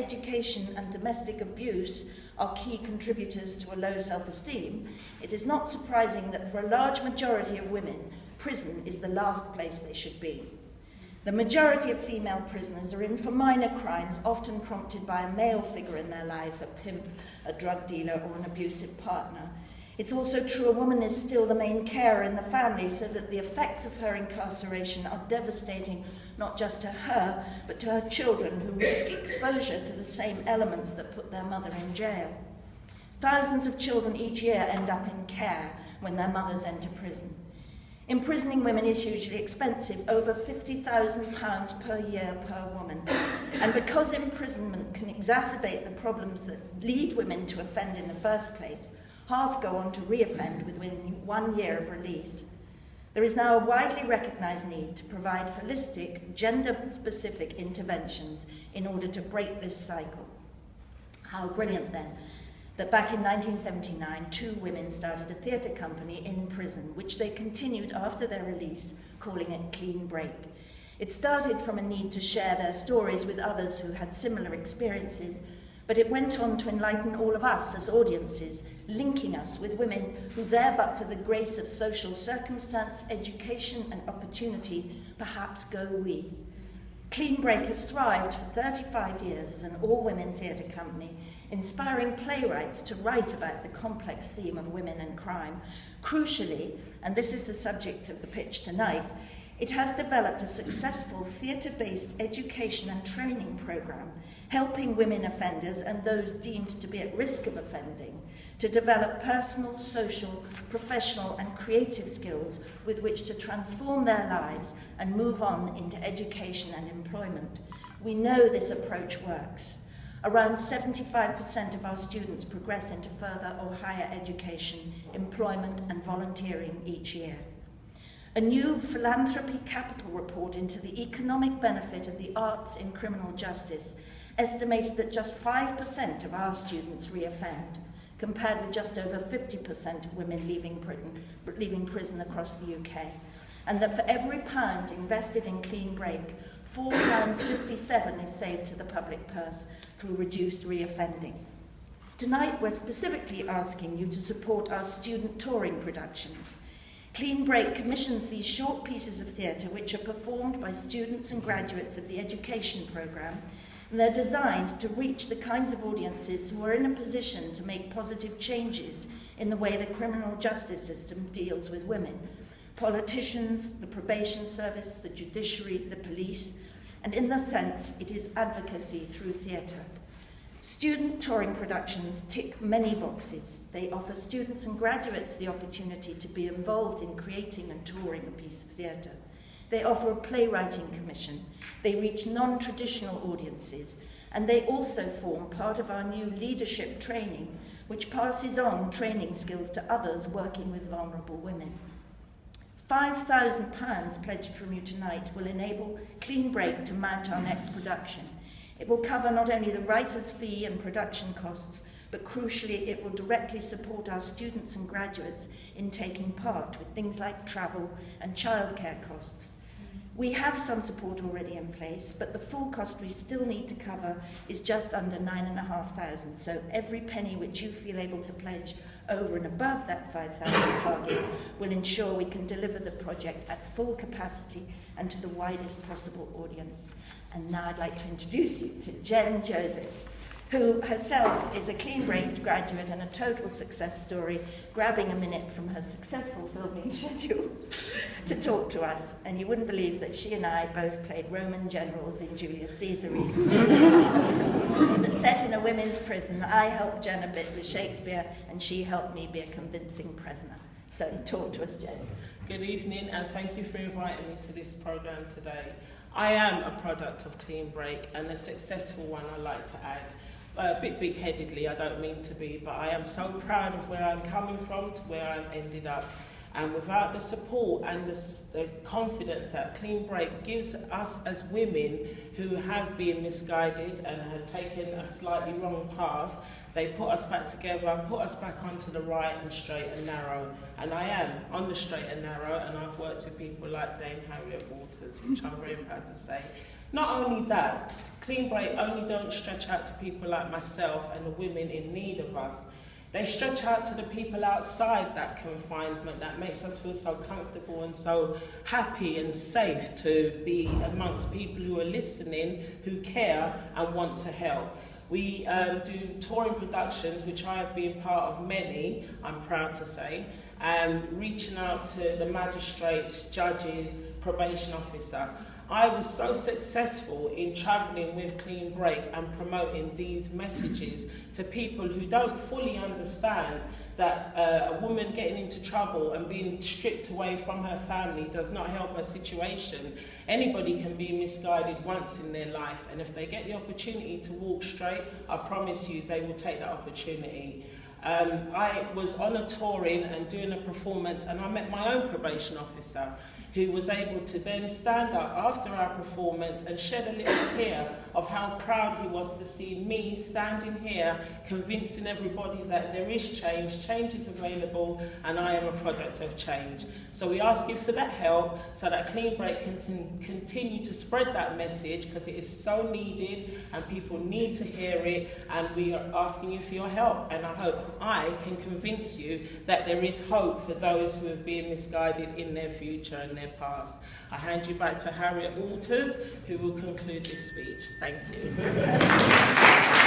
education and domestic abuse are key contributors to a low self-esteem, it is not surprising that for a large majority of women, prison is the last place they should be. The majority of female prisoners are in for minor crimes, often prompted by a male figure in their life, a pimp, a drug dealer, or an abusive partner. It's also true a woman is still the main carer in the family, so that the effects of her incarceration are devastating not just to her, but to her children, who risk exposure to the same elements that put their mother in jail. Thousands of children each year end up in care when their mothers enter prison. Imprisoning women is hugely expensive, over £50,000 per year per woman. And because imprisonment can exacerbate the problems that lead women to offend in the first place, half go on to re-offend within 1 year of release. There is now a widely recognised need to provide holistic, gender-specific interventions in order to break this cycle. How brilliant then that back in 1979, 2 women started a theatre company in prison, which they continued after their release, calling it Clean Break. It started from a need to share their stories with others who had similar experiences, but it went on to enlighten all of us as audiences, linking us with women who there, but for the grace of social circumstance, education and opportunity, perhaps go we. Clean Break has thrived for 35 years as an all-women theatre company, inspiring playwrights to write about the complex theme of women and crime. Crucially, and this is the subject of the pitch tonight, it has developed a successful theatre-based education and training programme, helping women offenders and those deemed to be at risk of offending to develop personal, social, professional and creative skills with which to transform their lives and move on into education and employment. We know this approach works. Around 75% of our students progress into further or higher education, employment and volunteering each year. A new philanthropy capital report into the economic benefit of the arts in criminal justice estimated that just 5% of our students re-offend, compared with just over 50% of women leaving prison across the UK, and that for every pound invested in Clean Break, £4.57 is saved to the public purse through reduced re-offending. Tonight we're specifically asking you to support our student touring productions. Clean Break commissions these short pieces of theatre which are performed by students and graduates of the education programme, and they're designed to reach the kinds of audiences who are in a position to make positive changes in the way the criminal justice system deals with women. Politicians, the probation service, the judiciary, the police, and in the sense it is advocacy through theatre. Student touring productions tick many boxes. They offer students and graduates the opportunity to be involved in creating and touring a piece of theatre. They offer a playwriting commission. They reach non-traditional audiences, and they also form part of our new leadership training, which passes on training skills to others working with vulnerable women. £5,000 pledged from you tonight will enable Clean Break to mount our next production. It will cover not only the writer's fee and production costs, but crucially it will directly support our students and graduates in taking part with things like travel and childcare costs. We have some support already in place, but the full cost we still need to cover is just under £9,500. So every penny which you feel able to pledge over and above that £5,000 target will ensure we can deliver the project at full capacity and to the widest possible audience. And now I'd like to introduce you to Jen Joseph, who herself is a Clean Break graduate and a total success story, grabbing a minute from her successful filming schedule to talk to us. And you wouldn't believe that she and I both played Roman generals in Julius Caesar's. It was set in a women's prison. I helped Jen a bit with Shakespeare, and she helped me be a convincing prisoner. So talk to us, Jen. Good evening, and thank you for inviting me to this programme today. I am a product of Clean Break, and a successful one, I like to add. A bit big-headedly, I don't mean to be, but I am so proud of where I'm coming from to where I've ended up. And without the support and the confidence that Clean Break gives us as women who have been misguided and have taken a slightly wrong path, they put us back together, put us back onto the right and straight and narrow. And I am on the straight and narrow, and I've worked with people like Dame Harriet Walter, which I'm very proud to say, Not only that, Clean Break only don't stretch out to people like myself and the women in need of us. They stretch out to the people outside that confinement that makes us feel so comfortable and so happy and safe to be amongst people who are listening, who care and want to help. We do touring productions, which I have been part of many, I'm proud to say, reaching out to the magistrates, judges, probation officer. I was so successful in travelling with Clean Break and promoting these messages to people who don't fully understand that a woman getting into trouble and being stripped away from her family does not help her situation. Anybody can be misguided once in their life, and if they get the opportunity to walk straight, I promise you they will take that opportunity. I was on a touring and doing a performance, and I met my own probation officer, who was able to then stand up after our performance and shed a little tear of how proud he was to see me standing here convincing everybody that there is change, change is available, and I am a product of change. So we ask you for that help so that Clean Break can continue to spread that message, because it is so needed and people need to hear it, and we are asking you for your help, and I hope I can convince you that there is hope for those who have been misguided in their future and their past. I hand you back to Harriet Walters, who will conclude this speech. Thank you.